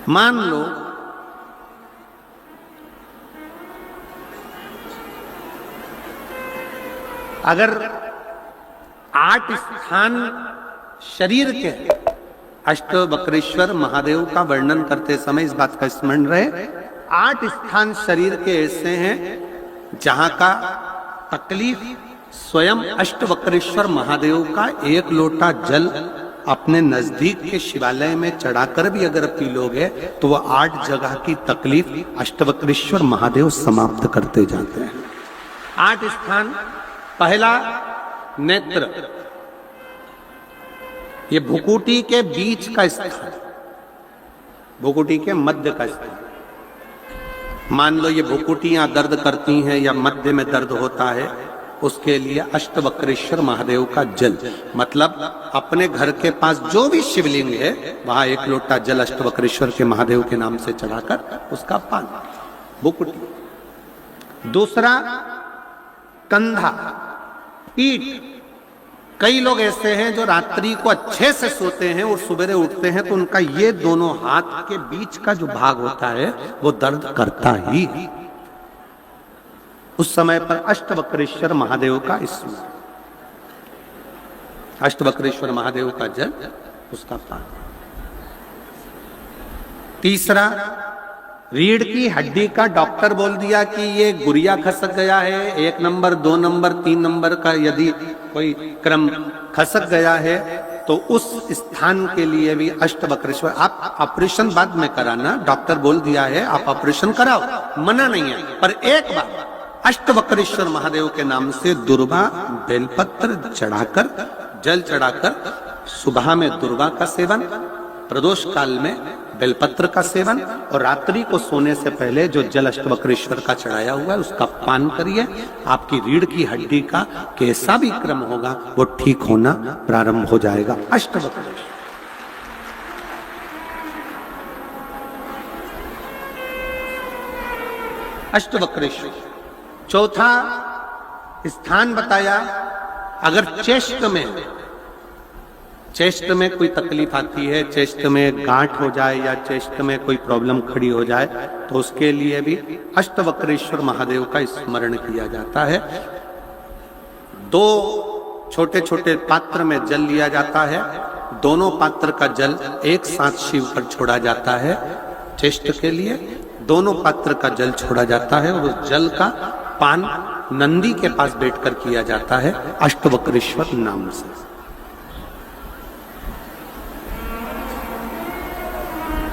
मान लो अगर 8 स्थान शरीर के अष्टवक्रेश्वर महादेव का वर्णन करते समय इस बात का स्मरण रहे, 8 स्थान शरीर के ऐसे हैं जहां का तकलीफ स्वयं अष्टवक्रेश्वर महादेव का एक लोटा जल अपने नजदीक के शिवालय में चढ़ाकर भी अगर पी लोगे तो वह 8 जगह की तकलीफ अष्टवक्रेश्वर महादेव समाप्त करते जाते हैं। 8 स्थान, पहला नेत्र, ये भुकुटी के बीच का स्थान, भुकुटी के मध्य का स्थान। मान लो ये भुकुटियां दर्द करती हैं या मध्य में दर्द होता है, उसके लिए अष्टवक्रेश्वर महादेव का जल, मतलब अपने घर के पास जो भी शिवलिंग है वहां एक लोटा जल अष्टवक्रेश्वर के महादेव के नाम से चढ़ाकर उसका पान, भुकुटी। दूसरा कंधा, पीठ। कई लोग ऐसे हैं जो रात्रि को अच्छे से सोते हैं और सुबह उठते हैं तो उनका ये दोनों हाथ के बीच का जो भाग होता है वो दर्द करता ही। उस समय पर अष्टवक्रेश्वर महादेव का स्मरण, अष्टवक्रेश्वर महादेव का जल, उसका पान। तीसरा, रीढ़ की हड्डी का डॉक्टर बोल दिया कि ये गुरिया खसक गया है, 1 नंबर 2 नंबर 3 नंबर का यदि कोई क्रम खसक गया है तो उस स्थान के लिए भी अष्टवक्रेश्वर। आप ऑपरेशन बाद में कराना, डॉक्टर बोल दिया है आप ऑपरेशन कराओ, मना नहीं है, पर एक बार अष्टवक्रेश्वर महादेव के नाम से दुर्वा बेलपत्र चढ़ाकर, जल चढ़ाकर, सुबह में दुर्वा का सेवन, प्रदोष काल में बेलपत्र का सेवन और रात्रि को सोने से पहले जो जल अष्टवक्रेश्वर का चढ़ाया हुआ है उसका पान करिए। आपकी रीढ़ की हड्डी का कैसा भी क्रम होगा वो ठीक होना प्रारंभ हो जाएगा। अष्टवक्रेश्वर, अष्टवक्रेश्वर। चौथा स्थान बताया, अगर चेस्ट में कोई तकलीफ आती है, चेस्ट में गांठ हो जाए या चेस्ट में कोई प्रॉब्लम खड़ी हो जाए तो उसके लिए भी अष्टवक्रेश्वर महादेव का स्मरण किया जाता है। 2 छोटे छोटे पात्र में जल लिया जाता है, दोनों पात्र का जल एक साथ शिव पर छोड़ा जाता है। चेस्ट के लिए दोनों पात्र का जल छोड़ा जाता है और उस जल का पान नंदी के पास बैठकर किया जाता है अष्टवक्रेश्वर नाम से।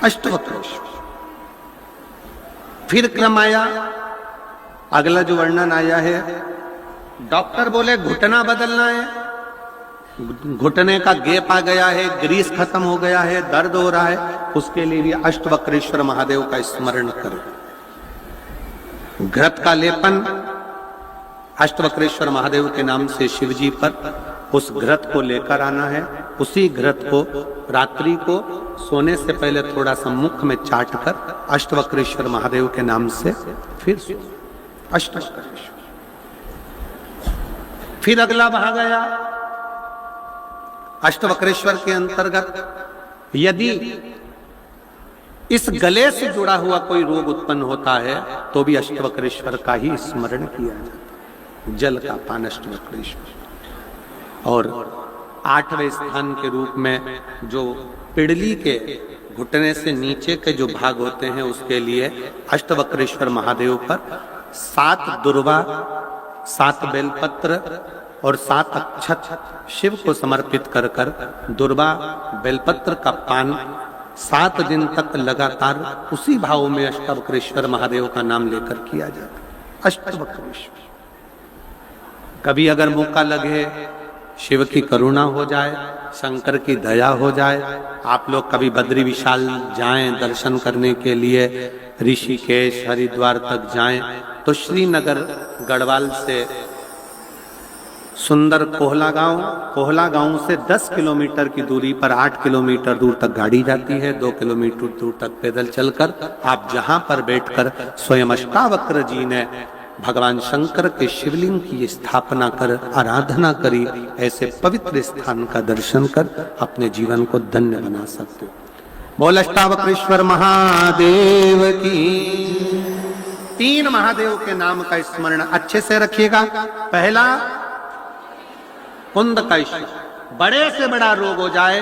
अष्टवक्रेश्वर। फिर क्रम आया, अगला जो वर्णन आया है, डॉक्टर बोले घुटना बदलना है, घुटने का गैप आ गया है, ग्रीस खत्म हो गया है, दर्द हो रहा है, उसके लिए भी अष्टवक्रेश्वर महादेव का स्मरण करें। घृत का लेपन अष्टवक्रेश्वर महादेव के नाम से शिवजी पर उस घृत को लेकर आना है। उसी घृत को रात्रि को सोने से पहले थोड़ा सा मुख में चाट कर अष्टवक्रेश्वर महादेव के नाम से फिर अष्टवक्रेश्वर। फिर अगला भाग आया, अष्टवक्रेश्वर के अंतर्गत यदि इस गले से जुड़ा हुआ कोई रोग उत्पन्न होता है तो भी अष्टवक्रेश्वर का ही स्मरण किया जाता है, जल का पान अष्टवक्रेश्वर। और 8वें स्थान के रूप में जो पिड़ली के घुटने से नीचे के जो भाग होते हैं उसके लिए अष्टवक्रेश्वर महादेव पर 7 दुर्वा, 7 बेलपत्र और 7 अक्षत शिव को समर्पित कर कर दुर्वा बेलपत्र का पान 7 दिन तक लगातार उसी भाव में अष्टवक्रेश्वर महादेव का नाम लेकर किया जाता। अष्टवक्रेश्वर। कभी अगर मौका लगे, शिव की करुणा हो जाए, शंकर की दया हो जाए, आप लोग कभी बद्री विशाल जाएं दर्शन करने के लिए, ऋषिकेश हरिद्वार तक जाएं तो श्रीनगर गढ़वाल से सुंदर कोहला गांव से 10 किलोमीटर की दूरी पर 8 किलोमीटर दूर तक गाड़ी जाती है, 2 किलोमीटर दूर तक पैदल चलकर आप जहां पर बैठकर स्वयं अष्टावक्र जी ने भगवान शंकर के शिवलिंग की स्थापना कर आराधना करी, ऐसे पवित्र स्थान का दर्शन कर अपने जीवन को धन्य बना सकते हो। बोल अष्टावक्रेश्वर महादेव की। 3 महादेव के नाम का स्मरण अच्छे से रखिएगा। पहला कुंदकेश्वर, बड़े से बड़ा रोग हो जाए,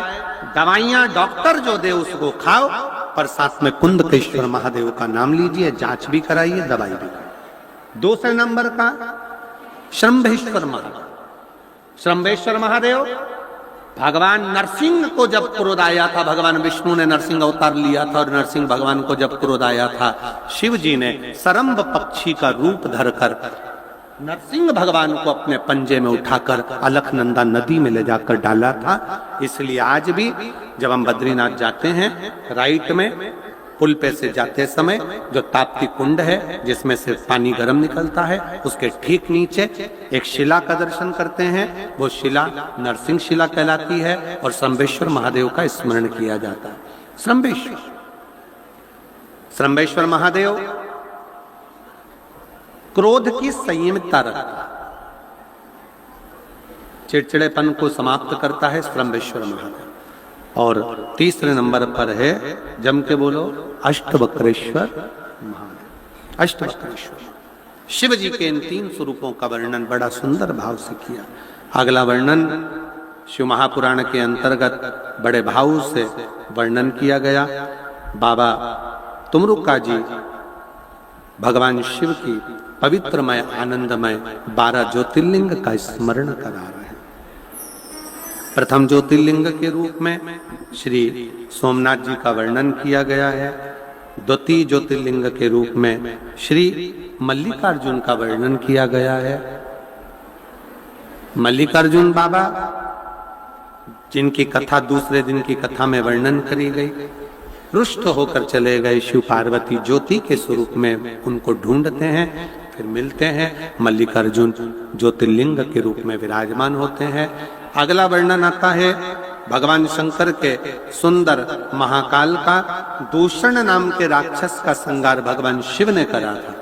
दवाइयां डॉक्टर जो दे उसको खाओ, पर साथ में कुंदकेश्वर महादेव का नाम लीजिए, जांच भी कराइए, दवाई भी कराइए। दूसरे नंबर का श्रंभेश्वर महादेव। श्रंभेश्वर महादेव भगवान नरसिंह को जब क्रोध आया था, भगवान विष्णु ने नरसिंह अवतार लिया था, और नरसिंह भगवान को जब क्रोध आया था, शिव जी ने सरम्भ पक्षी का रूप धरकर नरसिंह भगवान को अपने पंजे में उठाकर अलकनंदा नदी में ले जाकर डाला था। इसलिए आज भी जब हम बद्रीनाथ जाते हैं, राइट में पुल पे से जाते समय जो ताप्ती कुंड है जिसमें से पानी गर्म निकलता है, उसके ठीक नीचे एक शिला का दर्शन करते हैं। वो शिला नरसिंह शिला कहलाती है और श्रंभेश्वर महादेव का स्मरण किया जाता है। श्रंभेश्वर महादेव क्रोध की संयमितता रखता, चिड़चिड़ेपन को समाप्त करता है श्रंभेश्वर महादेव। और तीसरे नंबर पर है, जम के बोलो, अष्टवक्रेश्वर महादेव। अष्टवक्रेश्वर शिव जी के इन 3 स्वरूपों का वर्णन बड़ा सुंदर भाव से किया। अगला वर्णन शिव महापुराण के अंतर्गत बड़े भाव से वर्णन किया गया। बाबा तुमरुका जी भगवान शिव की पवित्रमय आनंदमय 12 ज्योतिर्लिंग का स्मरण करा रहे हैं। प्रथम ज्योतिर्लिंग के रूप में श्री सोमनाथ जी का वर्णन किया गया है। द्वितीय ज्योतिर्लिंग के रूप में श्री मल्लिकार्जुन का वर्णन किया गया है। मल्लिकार्जुन बाबा जिनकी कथा दूसरे दिन की कथा में वर्णन करी गई, रुष्ट होकर चले गए शिव पार्वती ज्योति के स्वरूप में उनको ढूंढते हैं, फिर मिलते हैं, मल्लिकार्जुन ज्योतिर्लिंग के रूप में विराजमान होते हैं। अगला वर्णन आता है भगवान शंकर के सुंदर महाकाल का। दूषण नाम के राक्षस का संहार भगवान शिव ने करा था।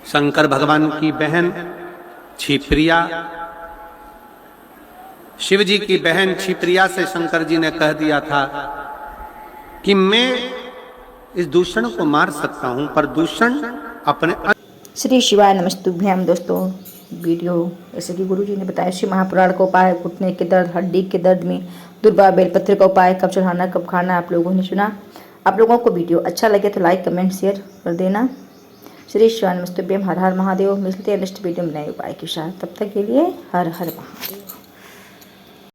शंकर भगवान की बहन क्षिप्रिया, शिव जी की बहन क्षिप्रिया से शंकर जी ने कह दिया था कि मैं इस दूषण को मार सकता हूं, पर दूषण अपने। श्री शिवाय नमस्तुभ्याम। दोस्तों, वीडियो जैसे कि गुरु जी ने बताया, शिव महापुराण का उपाय, घुटने के दर्द, हड्डी के दर्द में दुर्वा बेलपत्र का उपाय, कब चढ़ाना कब खाना, आप लोगों ने सुना। आप लोगों को वीडियो अच्छा लगे तो लाइक कमेंट शेयर कर देना। श्री शिवाय नमस्तुभ्याम। हर हर महादेव। मिलते हैं नेक्स्ट वीडियो में नए उपाय के साथ। तब तक के लिए हर हर महादेव।